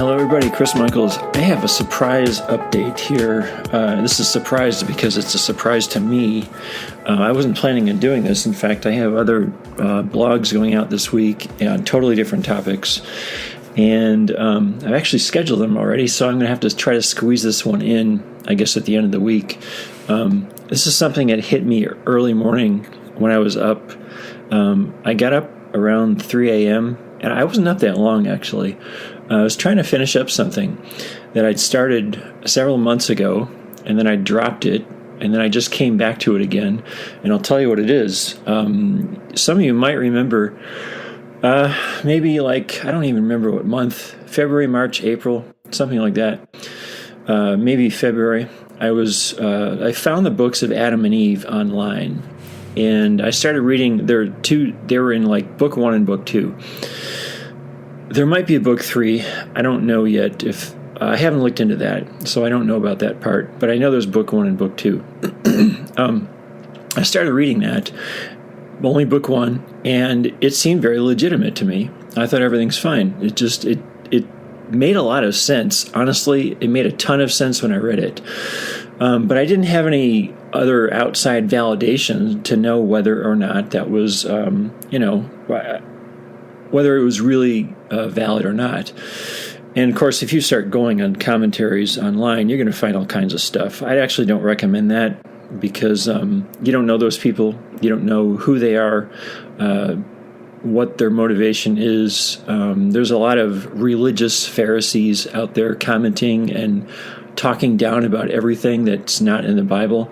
Hello everybody, Chris Michaels. I have a surprise update here. This is a surprise because it's a surprise to me. I wasn't planning on doing this. In fact, I have other blogs going out this week on totally different topics. And I've actually scheduled them already, so I'm going to have to try to squeeze this one in, I guess, at the end of the week. This is something that hit me early morning when I was up. I got up around 3 a.m., and I wasn't up that long, actually. I was trying to finish up something that I'd started several months ago, and then I dropped it, and then I just came back to it again, and I'll tell you what it is. Some of you might remember, maybe like, I don't even remember what month, February, March, April, something like that. Maybe February. I found the books of Adam and Eve online, and I started reading. They were in like book 1 and book 2. There might be a book 3. I don't know yet. I haven't looked into that, so I don't know about that part. But I know there's book 1 and book 2. I started reading that, only book 1, and it seemed very legitimate to me. I thought everything's fine. It made a lot of sense. Honestly, it made a ton of sense when I read it. But I didn't have any other outside validation to know whether or not that was, whether it was really valid or not. And of course, if you start going on commentaries online, you're going to find all kinds of stuff. I actually don't recommend that because you don't know those people. You don't know who they are, what their motivation is. There's a lot of religious Pharisees out there commenting and talking down about everything that's not in the Bible.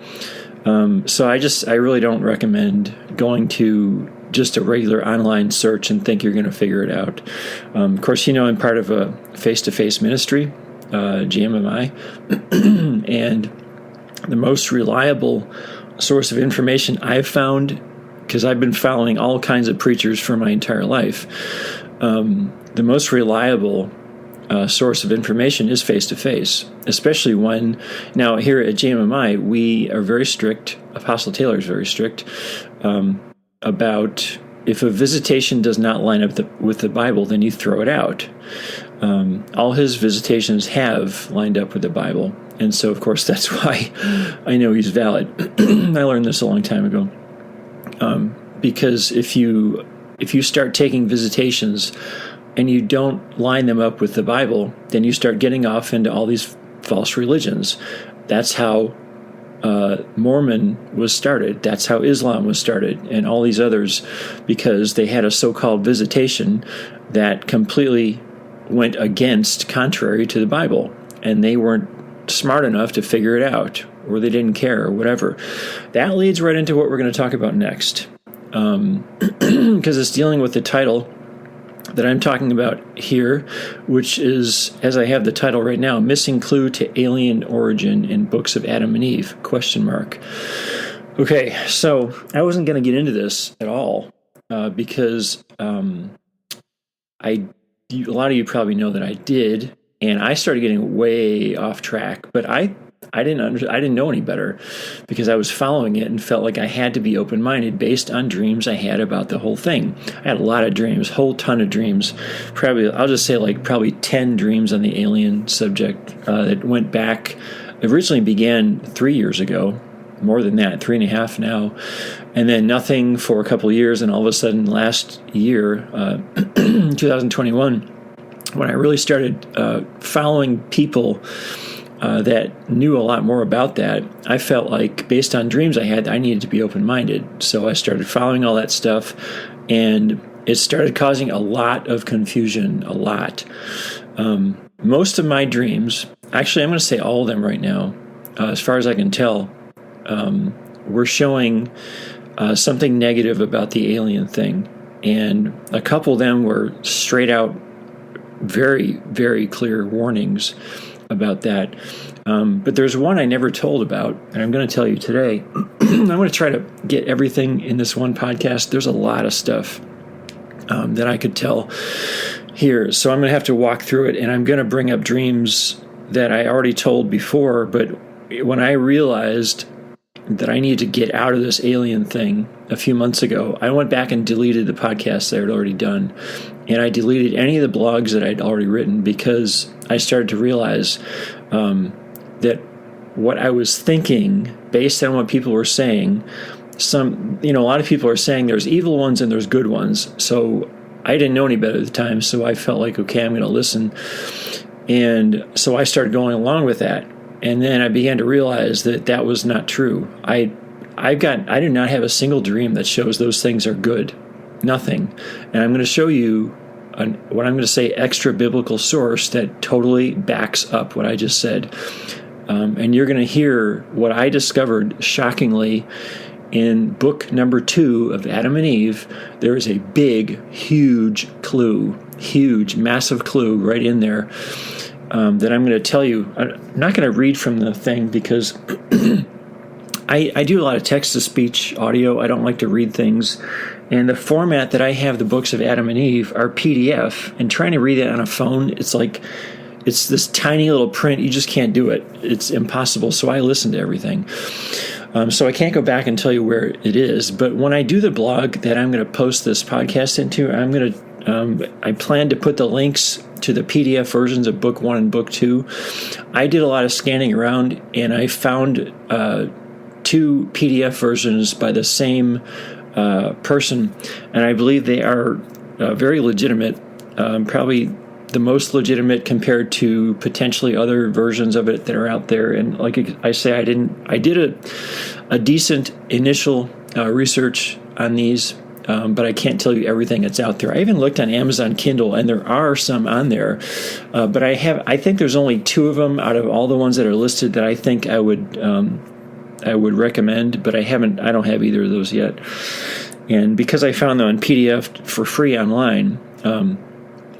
So I really don't recommend going to just a regular online search and think you're going to figure it out. Of course, I'm part of a face-to-face ministry, GMMI, and the most reliable source of information I've found, because I've been following all kinds of preachers for my entire life, the most reliable source of information is face-to-face, especially now here at GMMI, we are very strict, Apostle Taylor is very strict, about if a visitation does not line up with the Bible, then you throw it out. All his visitations have lined up with the Bible, and so, of course, that's why I know he's valid. I learned this a long time ago, because if you start taking visitations and you don't line them up with the Bible, then you start getting off into all these false religions. That's how Mormon was started. That's how Islam was started, and all these others, because they had a so-called visitation that completely went contrary to the Bible, and they weren't smart enough to figure it out, or they didn't care, or whatever. That leads right into what we're going to talk about next, because it's dealing with the title that I'm talking about here, which is, as I have the title right now, Missing Clue to Alien Origin in Books of Adam and Eve, ? Okay, so I wasn't going to get into this at all because a lot of you probably know that I did, and I started getting way off track, but I didn't know any better because I was following it and felt like I had to be open-minded based on dreams I had about the whole thing. I had a lot of dreams, whole ton of dreams. I'll just say probably 10 dreams on the alien subject that went back. It originally began 3 years ago, more than that, 3.5 now, and then nothing for a couple of years, and all of a sudden last year, 2021, when I really started following people that knew a lot more about that, I felt like, based on dreams I had, I needed to be open-minded. So I started following all that stuff, and it started causing a lot of confusion, a lot. Most of my dreams, actually I'm going to say all of them right now, as far as I can tell, were showing something negative about the alien thing. And a couple of them were straight out very, very clear warnings about that. But there's one I never told about, and I'm going to tell you today. I'm going to try to get everything in this one podcast. There's a lot of stuff that I could tell here. So I'm going to have to walk through it, and I'm going to bring up dreams that I already told before, but when I realized that I needed to get out of this alien thing, a few months ago, I went back and deleted the podcasts that I had already done. And I deleted any of the blogs that I'd already written because I started to realize that what I was thinking, based on what people were saying, a lot of people are saying there's evil ones and there's good ones. So I didn't know any better at the time, so I felt like, okay, I'm going to listen. And so I started going along with that. And then I began to realize that was not true. I do not have a single dream that shows those things are good. Nothing. And I'm going to show you what I'm going to say extra biblical source that totally backs up what I just said. And you're going to hear what I discovered shockingly in book number 2 of Adam and Eve. There is a big, huge clue, massive clue right in there that I'm going to tell you. I'm not going to read from the thing because I do a lot of text-to-speech audio. I don't like to read things. And the format that I have the books of Adam and Eve are PDF. And trying to read it on a phone, it's this tiny little print. You just can't do it. It's impossible. So I listen to everything. So I can't go back and tell you where it is. But when I do the blog that I'm going to post this podcast into, I plan to put the links to the PDF versions of book 1 and book 2. I did a lot of scanning around, and I found 2 PDF versions by the same person, and I believe they are very legitimate, probably the most legitimate compared to potentially other versions of it that are out there. And like I say, I did a decent initial research on these, but I can't tell you everything that's out there. I even looked on Amazon Kindle, and there are some on there, but I think there's only 2 of them out of all the ones that are listed that I think I would recommend, but I don't have either of those yet. And because I found them on PDF for free online,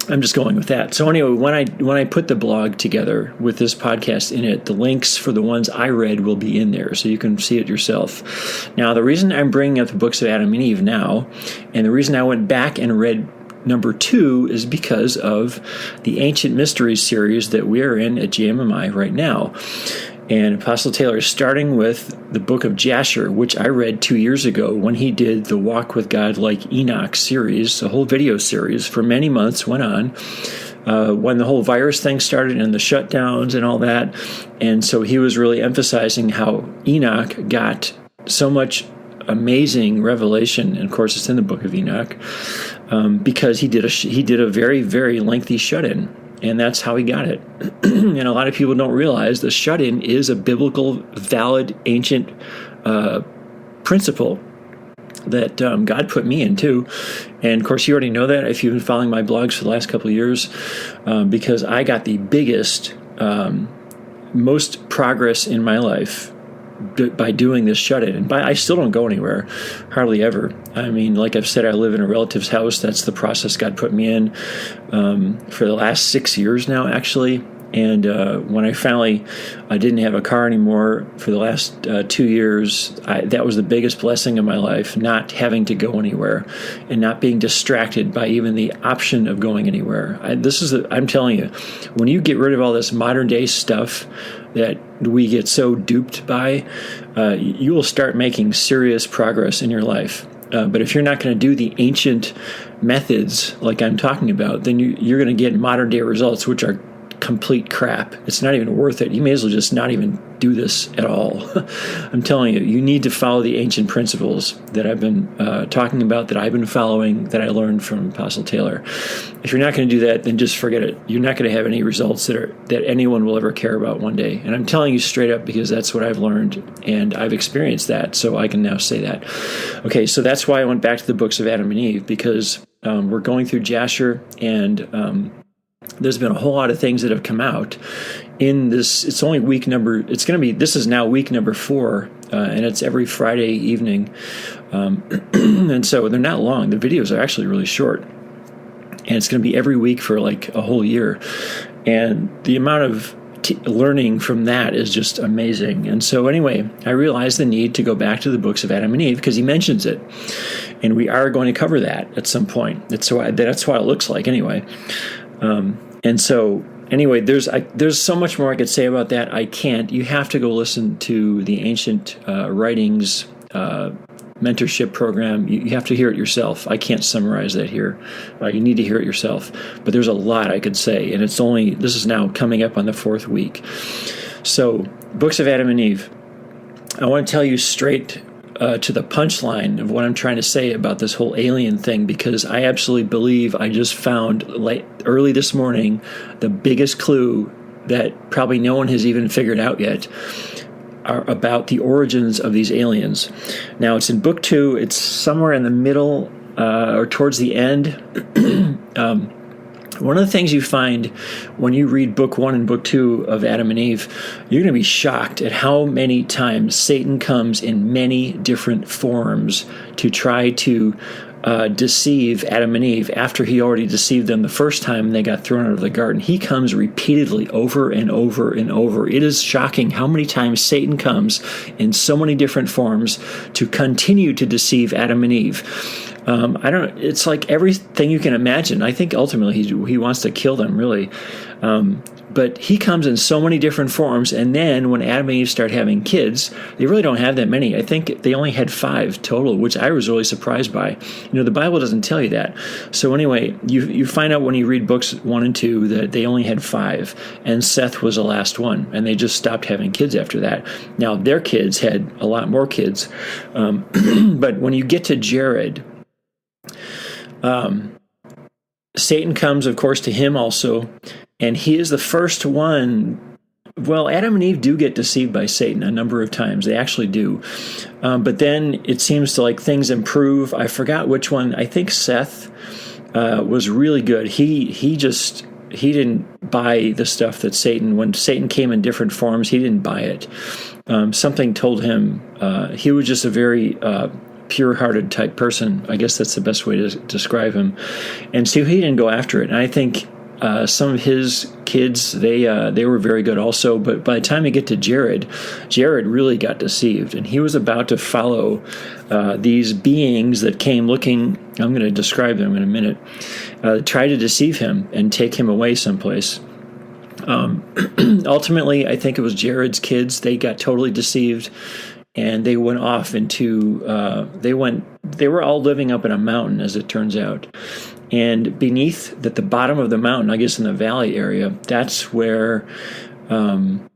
I'm just going with that. So anyway, when I put the blog together with this podcast in it, the links for the ones I read will be in there, so you can see it yourself. Now, the reason I'm bringing up the books of Adam and Eve now, and the reason I went back and read number 2 is because of the Ancient Mysteries series that we are in at JMMI right now. And Apostle Taylor is starting with the book of Jasher, which I read 2 years ago when he did the Walk with God Like Enoch series, a whole video series for many months, went on, when the whole virus thing started and the shutdowns and all that. And so he was really emphasizing how Enoch got so much amazing revelation, and of course it's in the book of Enoch, because he did a very, very lengthy shut-in. And that's how he got it. And a lot of people don't realize the shut-in is a biblical, valid, ancient principle that God put me into. And, of course, you already know that if you've been following my blogs for the last couple of years, because I got the biggest, most progress in my life by doing this shut-in. And I still don't go anywhere, hardly ever. I mean, like I've said, I live in a relative's house. That's the process God put me in for the last 6 years now, actually. And when I didn't have a car anymore for the last 2 years, that was the biggest blessing of my life, not having to go anywhere and not being distracted by even the option of going anywhere. I'm telling you, when you get rid of all this modern day stuff that we get so duped by, you will start making serious progress in your life. But if you're not going to do the ancient methods like I'm talking about, then you're going to get modern day results, which are complete crap. It's not even worth it. You may as well just not even do this at all. I'm telling you, you need to follow the ancient principles that I've been talking about, that I've been following, that I learned from Apostle Taylor. If you're not going to do that, then just forget it. You're not going to have any results that anyone will ever care about one day. And I'm telling you straight up because that's what I've learned, and I've experienced that, so I can now say that. Okay, so that's why I went back to the books of Adam and Eve, because we're going through Jasher, and there's been a whole lot of things that have come out in this. This is now week number 4, and it's every Friday evening. And so they're not long. The videos are actually really short. And it's going to be every week for like a whole year. And the amount of learning from that is just amazing. And so anyway, I realized the need to go back to the books of Adam and Eve because he mentions it. And we are going to cover that at some point. That's what it looks like anyway. And so, anyway, there's so much more I could say about that. I can't. You have to go listen to the ancient writings mentorship program. You have to hear it yourself. I can't summarize that here. You need to hear it yourself. But there's a lot I could say, and this is now coming up on the 4th week. So, Books of Adam and Eve. I want to tell you straight to the punchline of what I'm trying to say about this whole alien thing, because I absolutely believe I just found early this morning the biggest clue that probably no one has even figured out yet are about the origins of these aliens. Now, it's in book 2. It's somewhere in the middle or towards the end. One of the things you find when you read book 1 and book 2 of Adam and Eve, you're going to be shocked at how many times Satan comes in many different forms to try to deceive Adam and Eve after he already deceived them the first time they got thrown out of the garden. He comes repeatedly over and over and over. It is shocking how many times Satan comes in so many different forms to continue to deceive Adam and Eve. It's like everything you can imagine. I think ultimately he wants to kill them, really. But he comes in so many different forms, and then when Adam and Eve start having kids, they really don't have that many. I think they only had 5 total, which I was really surprised by. The Bible doesn't tell you that. So anyway, you find out when you read books 1 and 2 that they only had 5, and Seth was the last one, and they just stopped having kids after that. Now, their kids had a lot more kids. But when you get to Jared, Satan comes, of course, to him also, and he is the first one. Well, Adam and Eve do get deceived by Satan a number of times. They actually do. But then it seems to things improve. I forgot which one. I think Seth was really good. He didn't buy the stuff that when Satan came in different forms, he didn't buy it. Something told him he was just a very pure-hearted type person. I guess that's the best way to describe him. And so he didn't go after it. And I think some of his kids, they were very good also. But by the time you get to Jared really got deceived. And he was about to follow these beings that came looking, I'm going to describe them in a minute, try to deceive him and take him away someplace. Ultimately, I think it was Jared's kids. They got totally deceived. And they went off into, they were all living up in a mountain, as it turns out. And beneath, at the bottom of the mountain, I guess in the valley area, that's where Cain,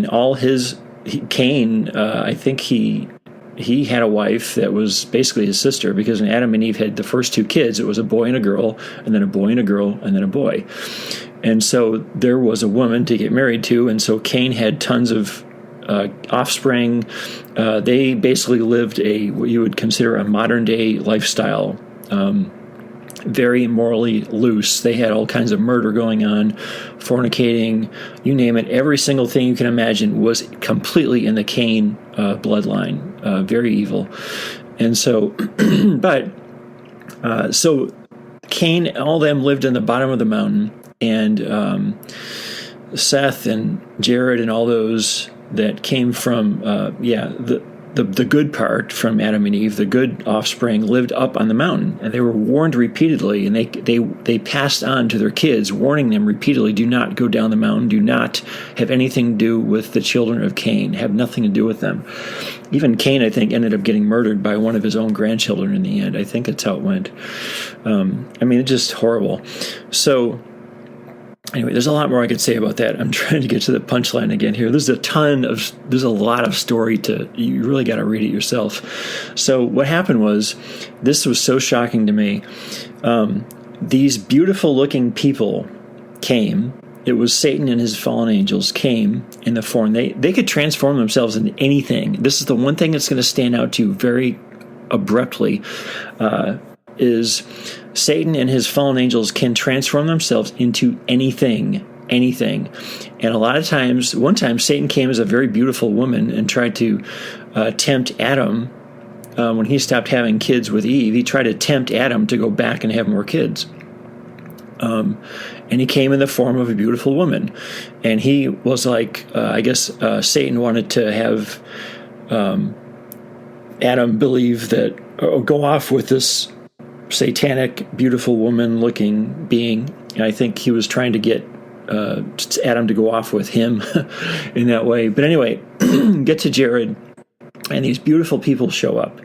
I think he had a wife that was basically his sister, because when Adam and Eve had the first 2 kids, it was a boy and a girl, and then a boy and a girl, and then a boy. And so there was a woman to get married to, and so Cain had tons of offspring. They basically lived what you would consider a modern-day lifestyle, very morally loose. They had all kinds of murder going on, fornicating, you name it. Every single thing you can imagine was completely in the Cain bloodline. Very evil. And so, so Cain, all them lived in the bottom of the mountain, and Seth and Jared and all those that came from, the good part from Adam and Eve, the good offspring, lived up on the mountain, and they were warned repeatedly, and they passed on to their kids, warning them repeatedly, do not go down the mountain, do not have anything to do with the children of Cain, have nothing to do with them. Even Cain, I think, ended up getting murdered by one of his own grandchildren in the end. I think that's how it went. It's just horrible. So, anyway, there's a lot more I could say about that. I'm trying to get to the punchline again here. There's a lot of story you really got to read it yourself. So what happened was, this was so shocking to me. These beautiful looking people came. It was Satan and his fallen angels came in the form. They could transform themselves into anything. This is the one thing that's going to stand out to you very abruptly, is Satan and his fallen angels can transform themselves into anything. And a lot of times, one time Satan came as a very beautiful woman and tried to tempt Adam. When he stopped having kids with Eve, he tried to tempt Adam to go back and have more kids. And he came in the form of a beautiful woman. And he was like, Satan wanted to have Adam believe that, or go off with this satanic, beautiful woman-looking being. And I think he was trying to get Adam to go off with him in that way. But anyway, get to Jared. And these beautiful people show up.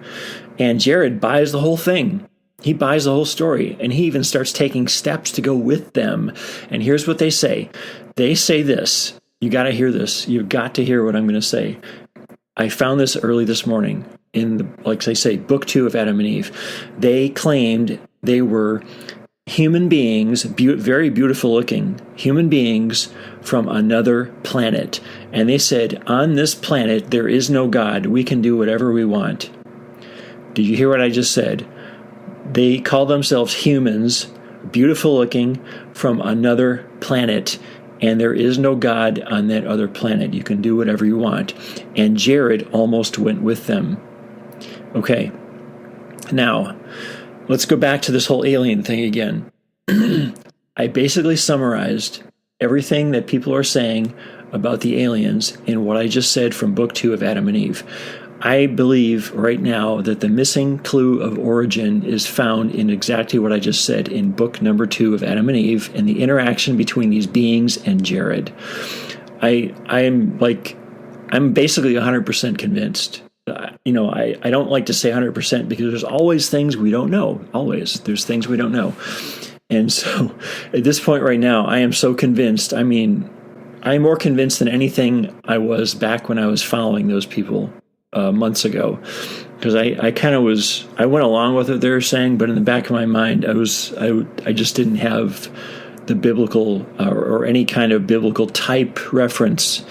And Jared buys the whole thing. He buys the whole story. And he even starts taking steps to go with them. And here's what they say. They say this. You got to hear this. You've got to hear what I'm going to say. I found this early this morning in, like they say, book 2 of Adam and Eve. They claimed they were human beings, very beautiful looking human beings from another planet. And they said, on this planet, there is no God. We can do whatever we want. Did you hear what I just said? They call themselves humans, beautiful looking, from another planet. And there is no God on that other planet. You can do whatever you want. And Jared almost went with them. Okay. Now, let's go back to this whole alien thing again. I basically summarized everything that people are saying about the aliens in what I just said from book 2 of Adam and Eve. I believe right now that the missing clue of origin is found in exactly what I just said in book number 2 of Adam and Eve and the interaction between these beings and Jared. I'm basically 100% convinced. I don't like to say 100% because there's always things we don't know. Always. There's things we don't know. And so at this point right now, I am so convinced. I mean, I'm more convinced than anything I was back when I was following those people months ago, because I went along with what they were saying, but in the back of my mind, I just didn't have the biblical or any kind of biblical type reference,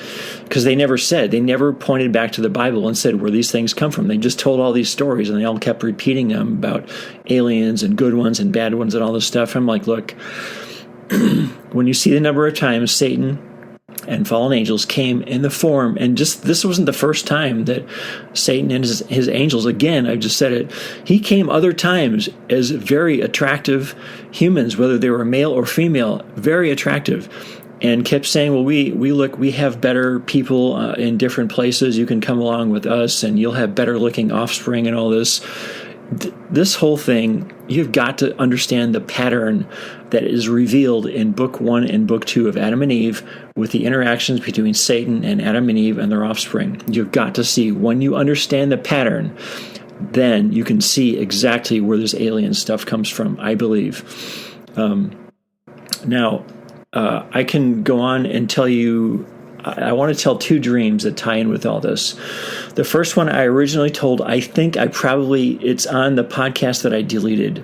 because they never pointed back to the Bible and said where these things come from. They just told all these stories, and they all kept repeating them about aliens and good ones and bad ones and all this stuff. I'm like, look, when you see the number of times Satan and fallen angels came in the form, and just this wasn't the first time that Satan and his angels, again, I've just said it, he came other times as very attractive humans, whether they were male or female, very attractive, and kept saying, well, we have better people in different places. You can come along with us, and you'll have better looking offspring and all this. This whole thing, you've got to understand the pattern that is revealed in book 1 and book 2 of Adam and Eve with the interactions between Satan and Adam and Eve and their offspring. You've got to see, when you understand the pattern, then you can see exactly where this alien stuff comes from, I believe. Now, I can go on and tell you, I want to tell 2 dreams that tie in with all this. The first one I originally told, it's on the podcast that I deleted.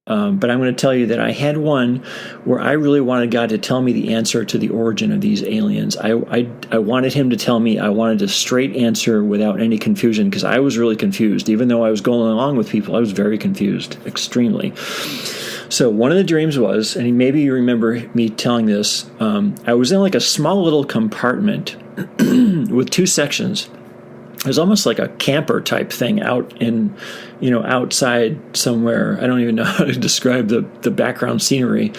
But I'm going to tell you that I had one where I really wanted God to tell me the answer to the origin of these aliens. I wanted him to tell me. I wanted a straight answer without any confusion, because I was really confused. Even though I was going along with people, I was very confused, extremely. So one of the dreams was, and maybe you remember me telling this, I was in like a small little compartment with 2 sections. It was almost like a camper type thing out in, outside somewhere. I don't even know how to describe the background scenery.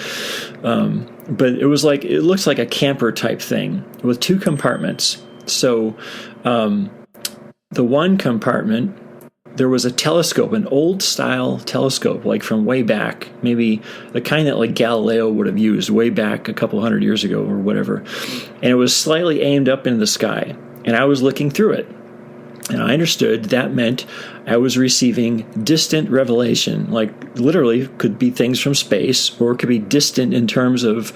But it looks like a camper type thing with 2 compartments. So the one compartment, there was a telescope, an old style telescope, like from way back, maybe the kind that like Galileo would have used way back a couple hundred years ago or whatever. And it was slightly aimed up into the sky. And I was looking through it. And I understood that meant I was receiving distant revelation, like literally could be things from space, or it could be distant in terms of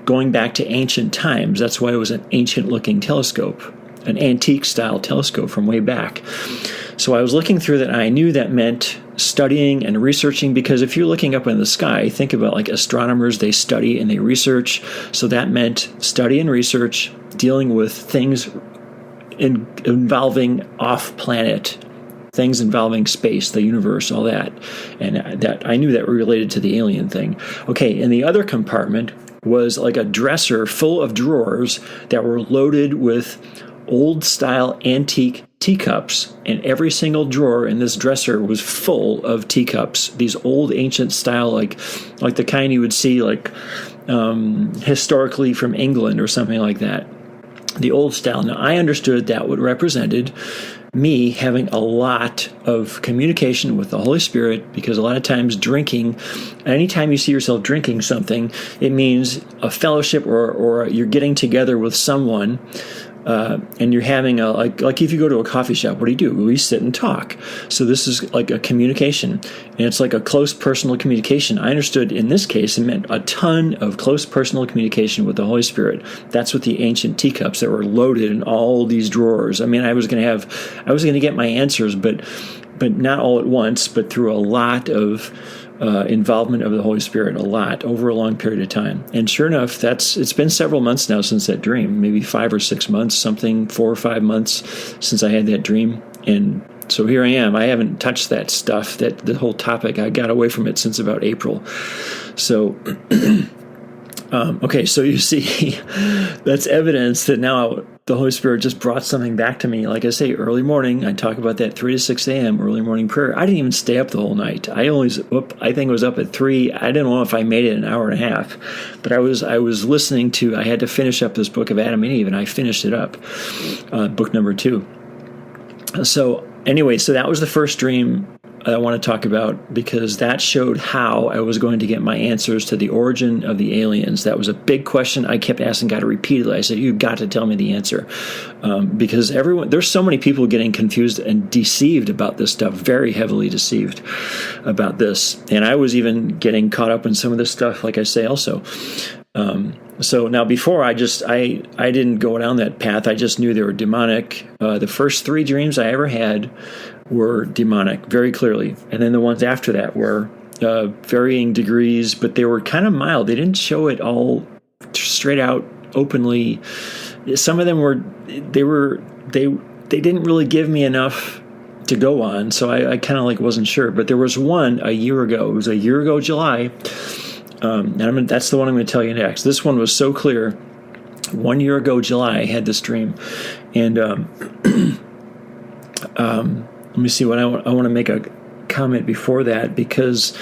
going back to ancient times. That's why it was an ancient-looking telescope, an antique-style telescope from way back. So I was looking through that, and I knew that meant studying and researching, because if you're looking up in the sky, think about like astronomers, they study and they research. So that meant study and research, dealing with things involving off-planet, things involving space, the universe, all that. And that I knew that related to the alien thing. Okay, and the other compartment was like a dresser full of drawers that were loaded with old-style antique teacups, and every single drawer in this dresser was full of teacups, these old ancient style, like the kind you would see like historically from England or something like that. The old style. Now, I understood that what represented me having a lot of communication with the Holy Spirit, because a lot of times drinking, anytime you see yourself drinking something, it means a fellowship or you're getting together with someone and you're having like if you go to a coffee shop, what do? We sit and talk. So this is like a communication, and it's like a close personal communication. I understood in this case it meant a ton of close personal communication with the Holy Spirit. That's what the ancient teacups that were loaded in all these drawers. I mean, I was going to get my answers, but not all at once, but through a lot of involvement of the Holy Spirit, a lot over a long period of time. And sure enough, it's been several months now since that dream, maybe 5 or 6 months, something 4 or 5 months since I had that dream. And so here I am. I haven't touched that stuff, that the whole topic. I got away from it since about April. So, okay, so you see, that's evidence that now the Holy Spirit just brought something back to me. Like I say, early morning, I talk about that 3 to 6 a.m., early morning prayer. I didn't even stay up the whole night. I think it was up at 3. I didn't know if I made it an hour and a half, but I was listening to, I had to finish up this book of Adam and Eve, and I finished it up, book number 2. So anyway, so that was the first dream I want to talk about, because that showed how I was going to get my answers to the origin of the aliens. That was a big question I kept asking God repeatedly. I said, you've got to tell me the answer. Because there's so many people getting confused and deceived about this stuff, very heavily deceived about this. And I was even getting caught up in some of this stuff, like I say also. So now before I didn't go down that path. I just knew they were demonic. The first 3 dreams I ever had were demonic, very clearly. And then the ones after that were varying degrees, but they were kind of mild. They didn't show it all straight out openly. Some of them they didn't really give me enough to go on. So I kind of wasn't sure. But there was one a year ago. It was a year ago, July. And that's the one I'm going to tell you next. This one was so clear. 1 year ago, July, I had this dream. And let me see what I want to make a comment before that, because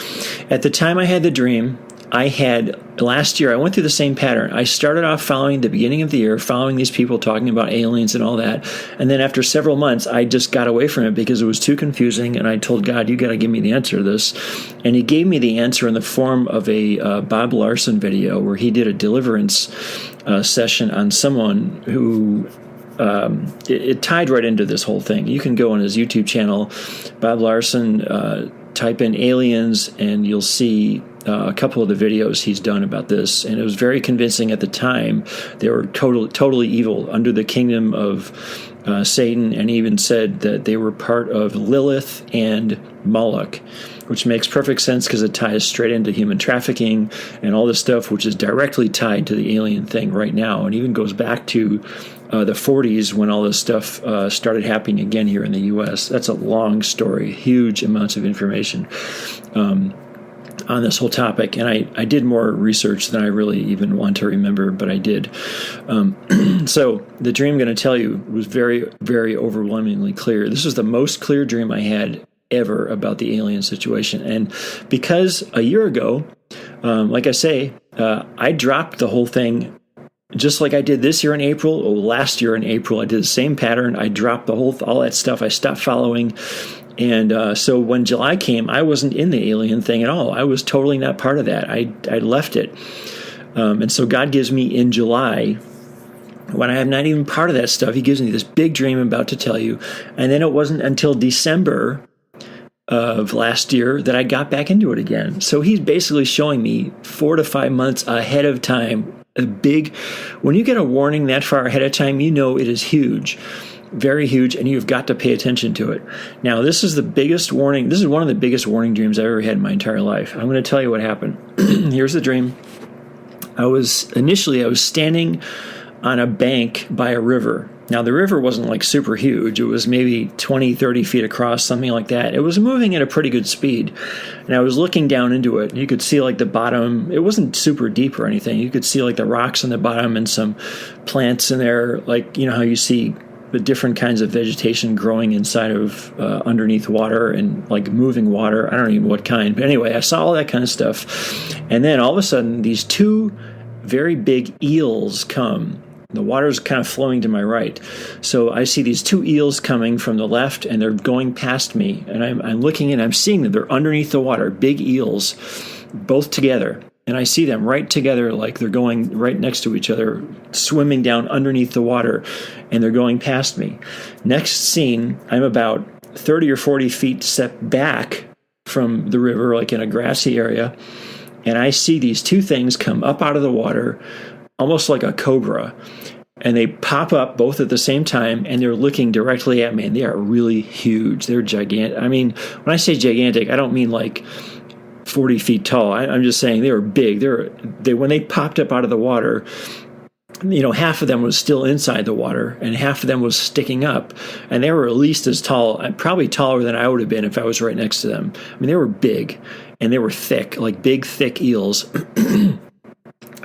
at the time I had the dream, last year, I went through the same pattern. I started off following the beginning of the year, following these people talking about aliens and all that. And then after several months, I just got away from it because it was too confusing. And I told God, you got to give me the answer to this. And he gave me the answer in the form of a Bob Larson video where he did a deliverance session on someone who... it tied right into this whole thing. You can go on his YouTube channel, Bob Larson, type in aliens, and you'll see a couple of the videos he's done about this. And it was very convincing at the time. They were totally evil, under the kingdom of Satan, and he even said that they were part of Lilith and Moloch, which makes perfect sense because it ties straight into human trafficking and all this stuff, which is directly tied to the alien thing right now, and even goes back to the 40s when all this stuff started happening again here in the U.S. That's a long story, huge amounts of information on this whole topic. And I did more research than I really even want to remember, but I did. So the dream I'm going to tell you was very, very overwhelmingly clear. This was the most clear dream I had ever about the alien situation. And because a year ago, like I say, I dropped the whole thing. Just like I did this year in April, or last year in April, I did the same pattern. I dropped all that stuff. I stopped following. And so when July came, I wasn't in the alien thing at all. I was totally not part of that. I left it. And so God gives me in July, when I am not even part of that stuff, he gives me this big dream I'm about to tell you. And then it wasn't until December of last year that I got back into it again. So he's basically showing me 4 to 5 months ahead of time. When you get a warning that far ahead of time, you know it is huge, very huge, and you've got to pay attention to it. Now, this is the biggest warning. This is one of the biggest warning dreams I've ever had in my entire life. I'm going to tell you what happened. Here's the dream. I was standing on a bank by a river. Now, the river wasn't super huge. It was maybe 20, 30 feet across, something like that. It was moving at a pretty good speed. And I was looking down into it. And you could see the bottom. It wasn't super deep or anything. You could see the rocks on the bottom and some plants in there. How you see the different kinds of vegetation growing inside of underneath water and moving water. I don't even know what kind. But anyway, I saw all that kind of stuff. And then all of a sudden, these 2 very big eels come. The water's kind of flowing to my right. So I see these 2 eels coming from the left, and they're going past me. And I'm looking and I'm seeing them. They're underneath the water, big eels, both together. and I see them right together, like they're going right next to each other, swimming down underneath the water, and they're going past me. Next scene, I'm about 30 or 40 feet step back from the river, like in a grassy area, and I see these two things come up out of the water, almost like a cobra, and they pop up both at the same time, and they're looking directly at me, and they are really huge. They're gigantic. I mean, when I say gigantic, I don't mean like 40 feet tall. I'm just saying they were big. They when they popped up out of the water, half of them was still inside the water and half of them was sticking up, and they were at least as tall, probably taller than I would have been if I was right next to them. I mean, they were big and they were thick, like big, thick eels.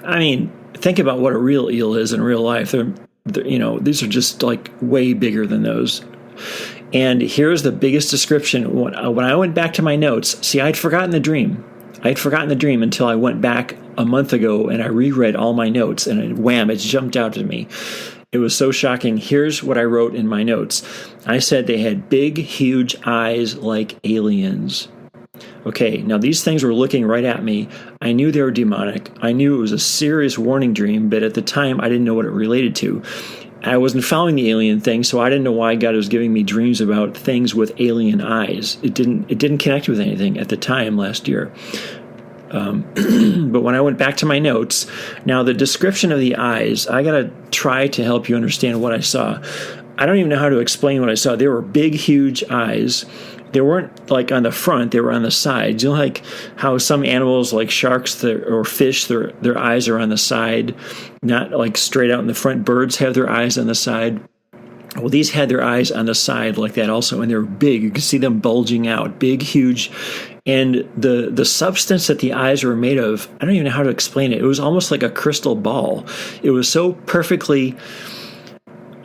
I mean, think about what a real eel is in real life. They're these are just like way bigger than those. And here's the biggest description. When I went back to my notes, see, I'd forgotten the dream. Until I went back a month ago and I reread all my notes, and wham, it jumped out to me. It was so shocking. Here's what I wrote in my notes. I said they had big, huge eyes like aliens. Okay, now these things were looking right at me. I knew they were demonic. I knew it was a serious warning dream, but at the time I didn't know what it related to. I wasn't following the alien thing, so I didn't know why God was giving me dreams about things with alien eyes. It didn't connect with anything at the time last year. But when I went back to my notes, now the description of the eyes, I got to try to help you understand what I saw. I don't even know how to explain what I saw. They were big, huge eyes. They weren't like on the front, they were on the sides. You know, like how some animals like sharks or fish, their eyes are on the side, not like straight out in the front. Birds have their eyes on the side. Well, these had their eyes on the side like that also, and they were big. You could see them bulging out, big, huge. And the substance that the eyes were made of, I don't even know how to explain it. It was almost like a crystal ball. It was so perfectly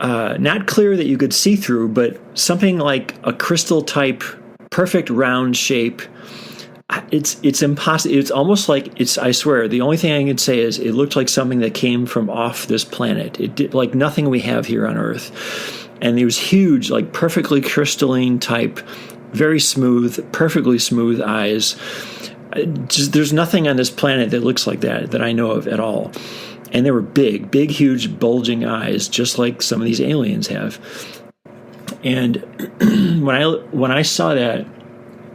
not clear that you could see through, but something like a crystal type, perfect round shape. It's impossible. It's almost like I swear, the only thing I can say is it looked like something that came from off this planet. It did like nothing we have here on Earth. And it was huge, like perfectly crystalline type, very smooth, perfectly smooth eyes. There's nothing on this planet that looks like that I know of at all. And they were big, huge, bulging eyes, just like some of these aliens have. And when I saw that,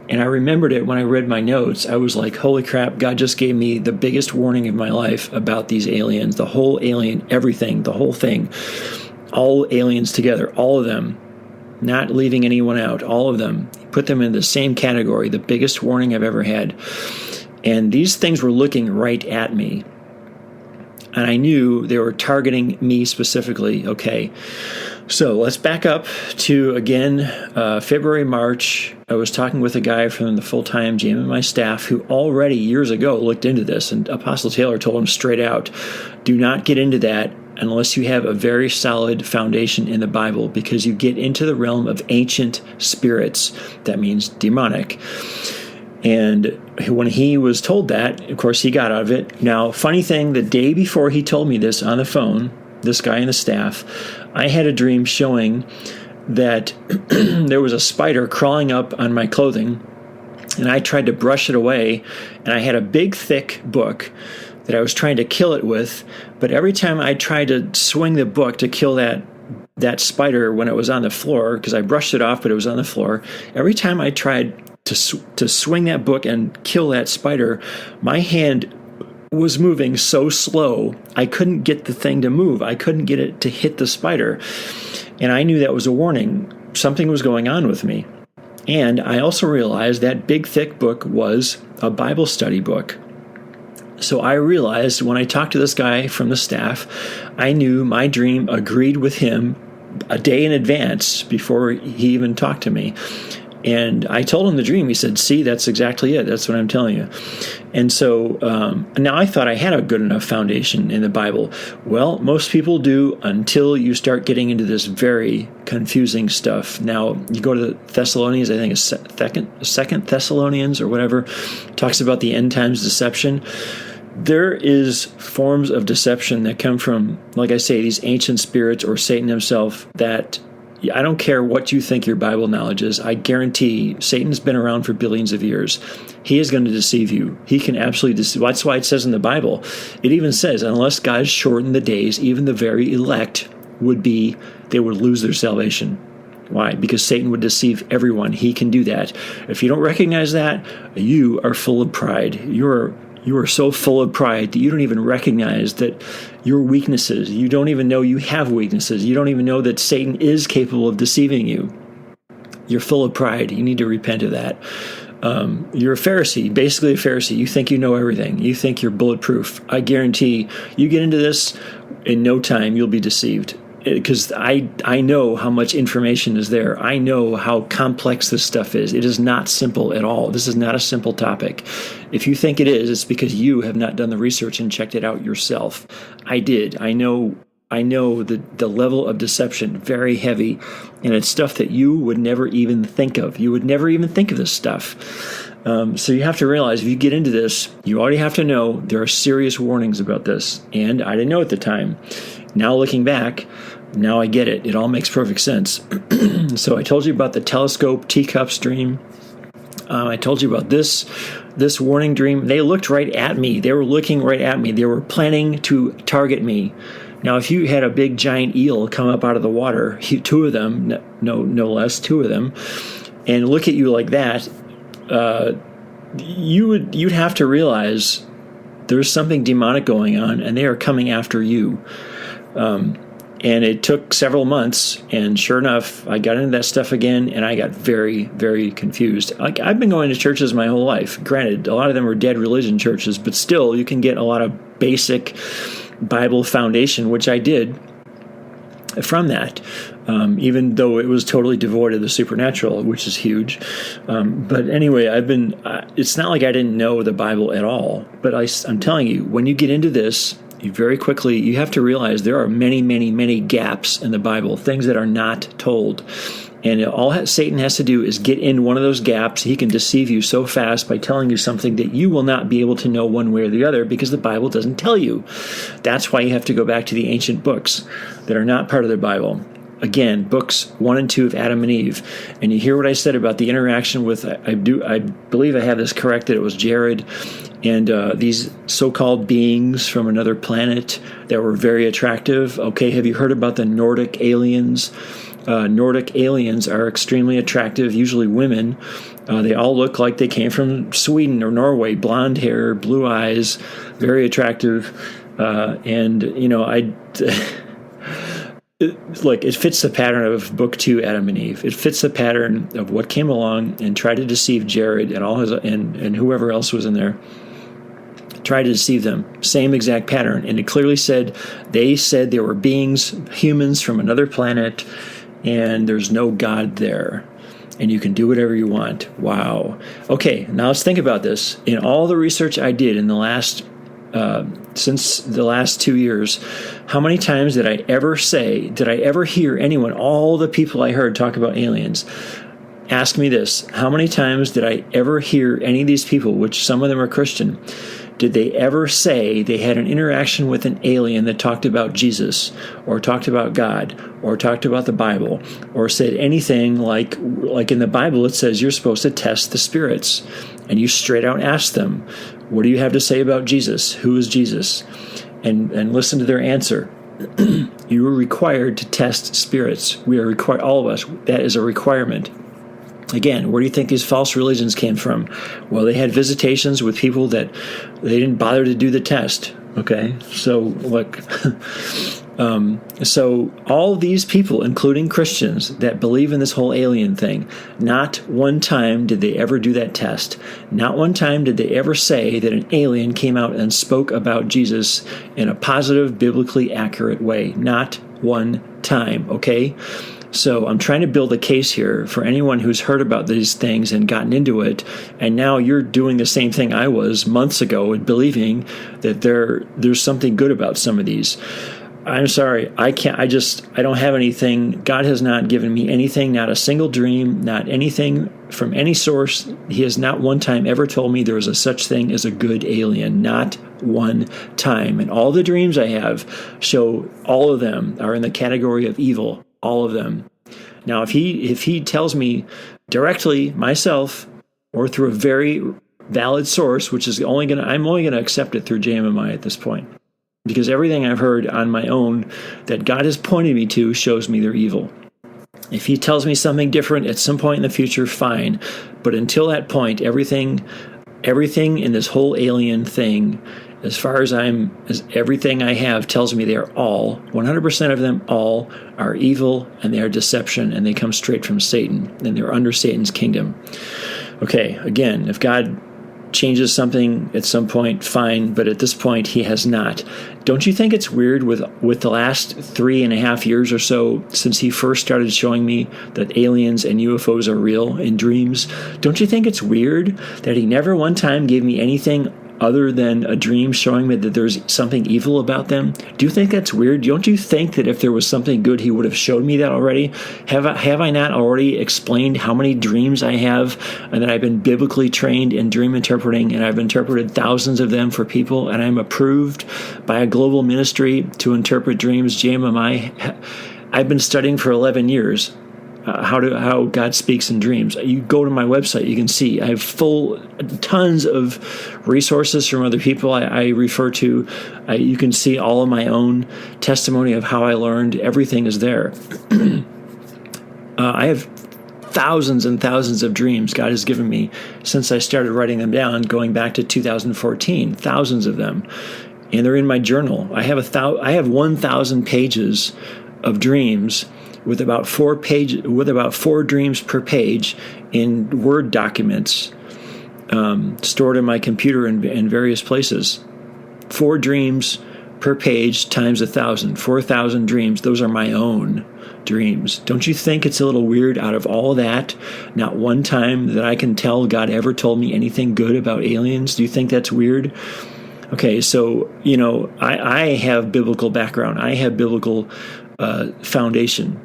and I remembered it when I read my notes, I was like, holy crap, God just gave me the biggest warning of my life about these aliens, the whole alien, everything, the whole thing, all aliens together, all of them, not leaving anyone out, all of them. He put them in the same category, the biggest warning I've ever had. And these things were looking right at me. And I knew they were targeting me specifically. Okay, so let's back up to, again, February, March. I was talking with a guy from the full-time gym in my staff who already years ago looked into this, and Apostle Taylor told him straight out, do not get into that unless you have a very solid foundation in the Bible, because you get into the realm of ancient spirits. That means demonic. And when he was told that, of course, he got out of it. Now, funny thing, the day before he told me this on the phone, this guy in the staff, I had a dream showing that there was a spider crawling up on my clothing, and I tried to brush it away, and I had a big, thick book that I was trying to kill it with, but every time I tried to swing the book to kill that spider when it was on the floor, because I brushed it off, but it was on the floor, every time I tried to swing that book and kill that spider, my hand was moving so slow, I couldn't get the thing to move. I couldn't get it to hit the spider. And I knew that was a warning. Something was going on with me. And I also realized that big, thick book was a Bible study book. So I realized when I talked to this guy from the staff, I knew my dream agreed with him a day in advance before he even talked to me. And I told him the dream. He said, see, that's exactly it. That's what I'm telling you. And so now I thought I had a good enough foundation in the Bible. Well, most people do until you start getting into this very confusing stuff. Now, you go to the Thessalonians, I think it's Second Thessalonians or whatever, talks about the end times deception. There is forms of deception that come from, like I say, these ancient spirits or Satan himself that I don't care what you think your Bible knowledge is. I guarantee Satan's been around for billions of years. He is going to deceive you. He can absolutely deceive. That's why it says in the Bible, it even says, unless God shortened the days, even the very elect they would lose their salvation. Why? Because Satan would deceive everyone. He can do that. If you don't recognize that, you are full of pride. You are so full of pride that you don't even recognize that your weaknesses. You don't even know you have weaknesses. You don't even know that Satan is capable of deceiving you. You're full of pride. You need to repent of that. You're a Pharisee, basically a Pharisee. You think you know everything. You think you're bulletproof. I guarantee you get into this, in no time you'll be deceived. Because I know how much information is there. I know how complex this stuff is. It is not simple at all. This is not a simple topic. If you think it is, it's because you have not done the research and checked it out yourself. I did. I know the level of deception, very heavy, and it's stuff that you would never even think of. You would never even think of this stuff. So you have to realize if you get into this, you already have to know there are serious warnings about this. And I didn't know at the time. Now looking back, now I get it. It all makes perfect sense. So I told you about the telescope Teacups dream. I told you about this warning dream. They looked right at me. They were looking right at me. They were planning to target me. Now, if you had a big giant eel come up out of the water, two of them, no less, two of them, and look at you like that, you'd have to realize there's something demonic going on, and they are coming after you. And it took several months, and sure enough, I got into that stuff again, and I got very, very confused. I've been going to churches my whole life. Granted, a lot of them are dead religion churches, but still, you can get a lot of basic Bible foundation, which I did from that, even though it was totally devoid of the supernatural, which is huge. But anyway, it's not like I didn't know the Bible at all, but I'm telling you, when you get into this, you have to realize there are many, many, many gaps in the Bible, things that are not told. And all Satan has to do is get in one of those gaps. He can deceive you so fast by telling you something that you will not be able to know one way or the other because the Bible doesn't tell you. That's why you have to go back to the ancient books that are not part of the Bible. Again, books 1 and 2 of Adam and Eve. And you hear what I said about the interaction with, I believe I have this correct, that it was Jared and these so-called beings from another planet that were very attractive. Okay, have you heard about the Nordic aliens? Nordic aliens are extremely attractive, usually women. They all look like they came from Sweden or Norway, blonde hair, blue eyes, very attractive. It fits the pattern of Book 2, Adam and Eve. It fits the pattern of what came along and tried to deceive Jared and all his and whoever else was in there. Tried to deceive them. Same exact pattern. And it clearly said there were beings, humans from another planet, and there's no God there. And you can do whatever you want. Wow. Okay, now let's think about this. In all the research I did in the last since the last 2 years, how many times did I ever hear anyone, all the people I heard talk about aliens, ask me this: how many times did I ever hear any of these people, which some of them are Christian, did they ever say they had an interaction with an alien that talked about Jesus, or talked about God, or talked about the Bible, or said anything like in the Bible it says you're supposed to test the spirits, and you straight out ask them, what do you have to say about Jesus? Who is Jesus? And listen to their answer. You are required to test spirits. We are required, all of us. That is a requirement. Again, where do you think these false religions came from? Well, they had visitations with people that they didn't bother to do the test. Okay, so look, so all these people, including Christians that believe in this whole alien thing, not one time did they ever do that test. Not one time did they ever say that an alien came out and spoke about Jesus in a positive, biblically accurate way. Not one time, okay? So I'm trying to build a case here for anyone who's heard about these things and gotten into it, and now you're doing the same thing I was months ago and believing that there's something good about some of these. I'm sorry, I don't have anything. God has not given me anything, not a single dream, not anything from any source. He has not one time ever told me there is a such thing as a good alien. Not one time. And all the dreams I have show all of them are in the category of evil. All of them. Now, if he tells me directly myself or through a very valid source, which is I'm only gonna accept it through JMMI at this point, because everything I've heard on my own that God has pointed me to shows me they're evil. If he tells me something different at some point in the future, fine. But until that point, everything in this whole alien thing, as far as everything I have tells me they're all, 100% of them all are evil, and they are deception, and they come straight from Satan, and they're under Satan's kingdom. Okay, again, if God changes something at some point, fine, but at this point he has not. Don't you think it's weird with the last 3.5 years or so since he first started showing me that aliens and UFOs are real in dreams? Don't you think it's weird that he never one time gave me anything other than a dream showing me that there's something evil about them? Do you think that's weird? Don't you think that if there was something good, he would have showed me that already? Have I not already explained how many dreams I have, and that I've been biblically trained in dream interpreting, and I've interpreted thousands of them for people, and I'm approved by a global ministry to interpret dreams, JMMI. I've been studying for 11 years. How God speaks in dreams. You go to my website, you can see I have tons of resources from other people I refer to. You can see all of my own testimony of how I learned. Everything is there. I have thousands and thousands of dreams God has given me since I started writing them down, going back to 2014. Thousands of them, and they're in my journal. I have 1,000 pages of dreams, with about 4 dreams per page in Word documents stored in my computer in various places. 4 dreams per page times 1,000. 4,000 dreams. Those are my own dreams. Don't you think it's a little weird out of all that, not one time that I can tell God ever told me anything good about aliens? Do you think that's weird? Okay, so, I have biblical background. I have biblical foundation.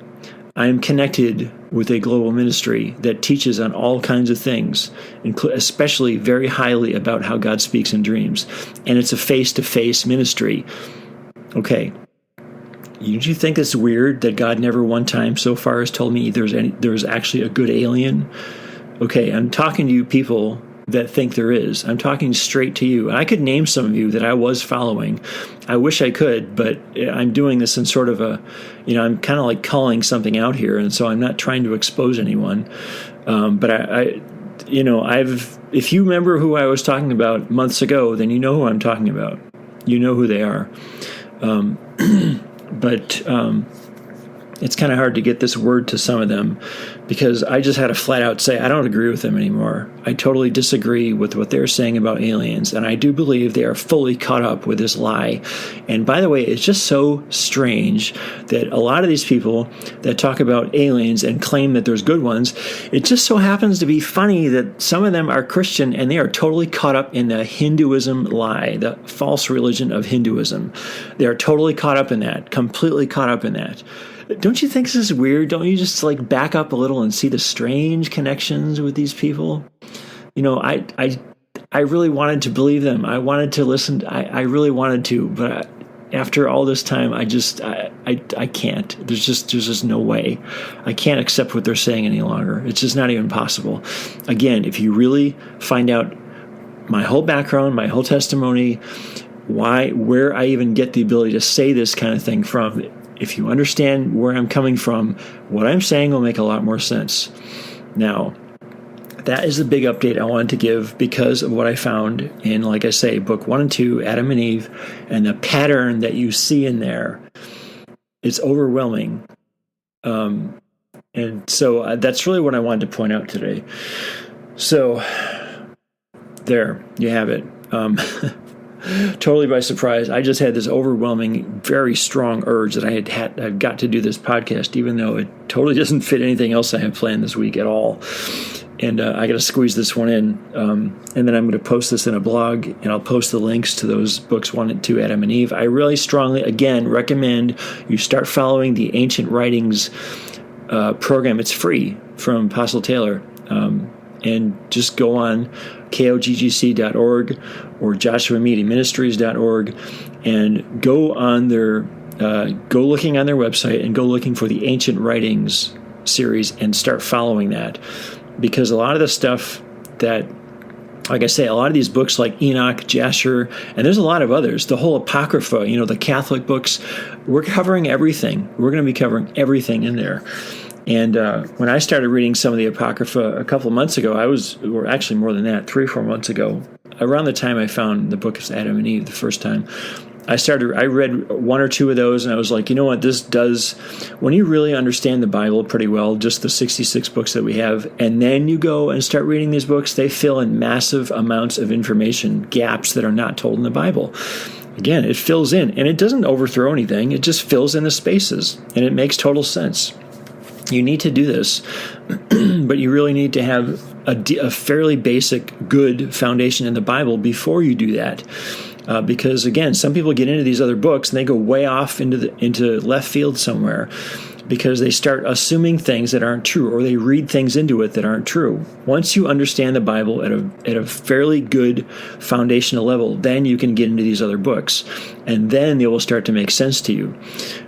I am connected with a global ministry that teaches on all kinds of things, especially very highly about how God speaks in dreams. And it's a face-to-face ministry. Okay. Do you think it's weird that God never one time so far has told me there's actually a good alien? Okay, I'm talking to you people that think there is. I'm talking straight to you. And I could name some of you that I was following. I wish I could, but I'm doing this in sort of I'm kind of like calling something out here, and so I'm not trying to expose anyone. But if you remember who I was talking about months ago, then you know who I'm talking about. You know who they are. But it's kind of hard to get this word to some of them, because I just had to flat out say I don't agree with them anymore. I totally disagree with what they're saying about aliens, and I do believe they are fully caught up with this lie. And by the way, it's just so strange that a lot of these people that talk about aliens and claim that there's good ones, it just so happens to be funny that some of them are Christian and they are totally caught up in the Hinduism lie, the false religion of Hinduism. They are totally caught up in that, completely caught up in that. Don't you think this is weird? Don't you just back up a little and see the strange connections with these people? I really wanted to believe them. I wanted to listen. I really wanted to, but after all this time, I can't. There's just no way. I can't accept what they're saying any longer. It's just not even possible. Again, if you really find out my whole background, my whole testimony, where I even get the ability to say this kind of thing from, if you understand where I'm coming from, what I'm saying will make a lot more sense. Now, that is the big update I wanted to give because of what I found in, like I say, book 1 and 2, Adam and Eve, and the pattern that you see in there. It's overwhelming. And so that's really what I wanted to point out today. So there, you have it. Totally by surprise. I just had this overwhelming, very strong urge that I've got to do this podcast, even though it totally doesn't fit anything else I have planned this week at all. And I got to squeeze this one in. And then I'm going to post this in a blog, and I'll post the links to those books 1 and 2, Adam and Eve. I really strongly, again, recommend you start following the Ancient Writings program. It's free from Apostle Taylor. And just go on koggc.org or joshuamediaministries.org and go on go looking on their website and go looking for the Ancient Writings series and start following that, because a lot of the stuff that, like I say, a lot of these books like Enoch, Jasher, and there's a lot of others, the whole Apocrypha, the Catholic books, we're covering everything. We're going to be covering everything in there. And when I started reading some of the Apocrypha a couple of months ago, or actually more than that, 3 or 4 months ago, around the time I found the book of Adam and Eve the first time, I read 1 or 2 of those, and I was like, you know what, when you really understand the Bible pretty well, just the 66 books that we have, and then you go and start reading these books, they fill in massive amounts of information, gaps that are not told in the Bible. Again, it fills in, and it doesn't overthrow anything. It just fills in the spaces, and it makes total sense. You need to do this, but you really need to have a fairly basic, good foundation in the Bible before you do that. Because again, some people get into these other books and they go way off into left field somewhere because they start assuming things that aren't true, or they read things into it that aren't true. Once you understand the Bible at a fairly good foundational level, then you can get into these other books, and then they will start to make sense to you,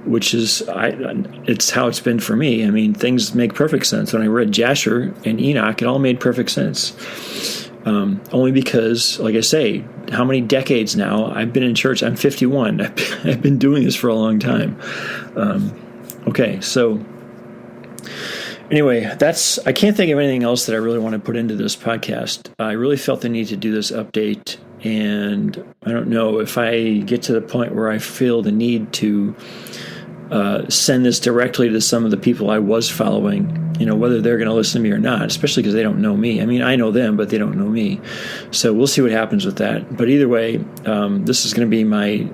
which is it's how it's been for me. I mean, things make perfect sense. When I read Jasher and Enoch, it all made perfect sense. Only because, like I say, how many decades now? I've been in church. I'm 51. I've been doing this for a long time. Okay, so anyway, I can't think of anything else that I really want to put into this podcast. I really felt the need to do this update, and I don't know if I get to the point where I feel the need to send this directly to some of the people I was following, whether they're going to listen to me or not, especially because they don't know me. I mean, I know them, but they don't know me. So we'll see what happens with that. But either way, this is going to be my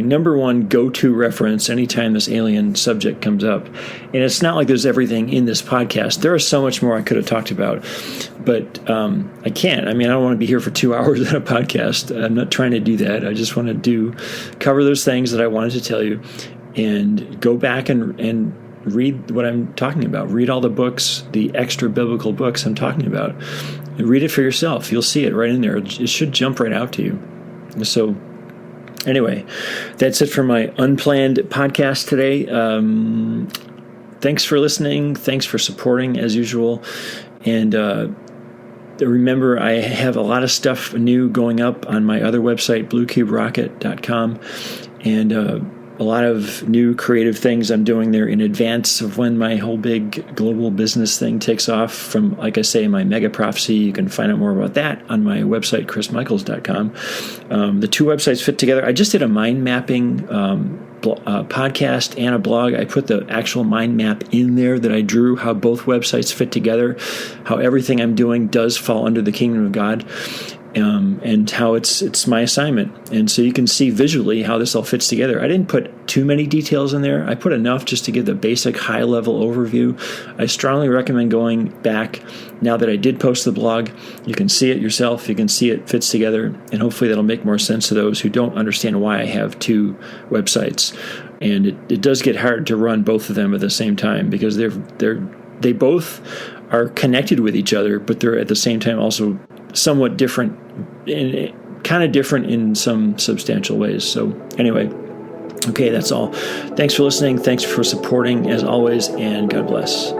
number one go-to reference anytime this alien subject comes up. And it's not like there's everything in this podcast. There is so much more I could have talked about, but I can't. I mean, I don't want to be here for 2 hours on a podcast. I'm not trying to do that. I just want to cover those things that I wanted to tell you, and go back and read what I'm talking about. Read all the books, the extra biblical books I'm talking about. And read it for yourself. You'll see it right in there. It should jump right out to you. So anyway, that's it for my unplanned podcast today. Thanks for listening. Thanks for supporting, as usual. And remember, I have a lot of stuff new going up on my other website, bluecuberocket.com. And a lot of new creative things I'm doing there in advance of when my whole big global business thing takes off from, like I say, my mega prophecy. You can find out more about that on my website, chrismichaels.com. The 2 websites fit together. I just did a mind mapping podcast and a blog. I put the actual mind map in there that I drew, how both websites fit together, how everything I'm doing does fall under the kingdom of God. And how it's my assignment. And so you can see visually how this all fits together. I didn't put too many details in there. I put enough just to give the basic high-level overview. I strongly recommend going back now that I did post the blog. You can see it yourself. You can see it fits together, and hopefully that'll make more sense to those who don't understand why I have 2 websites. And it does get hard to run both of them at the same time, because they both are connected with each other, but they're at the same time also somewhat different, kind of different in some substantial ways. So anyway, okay, that's all. Thanks for listening. Thanks for supporting, as always, and God bless.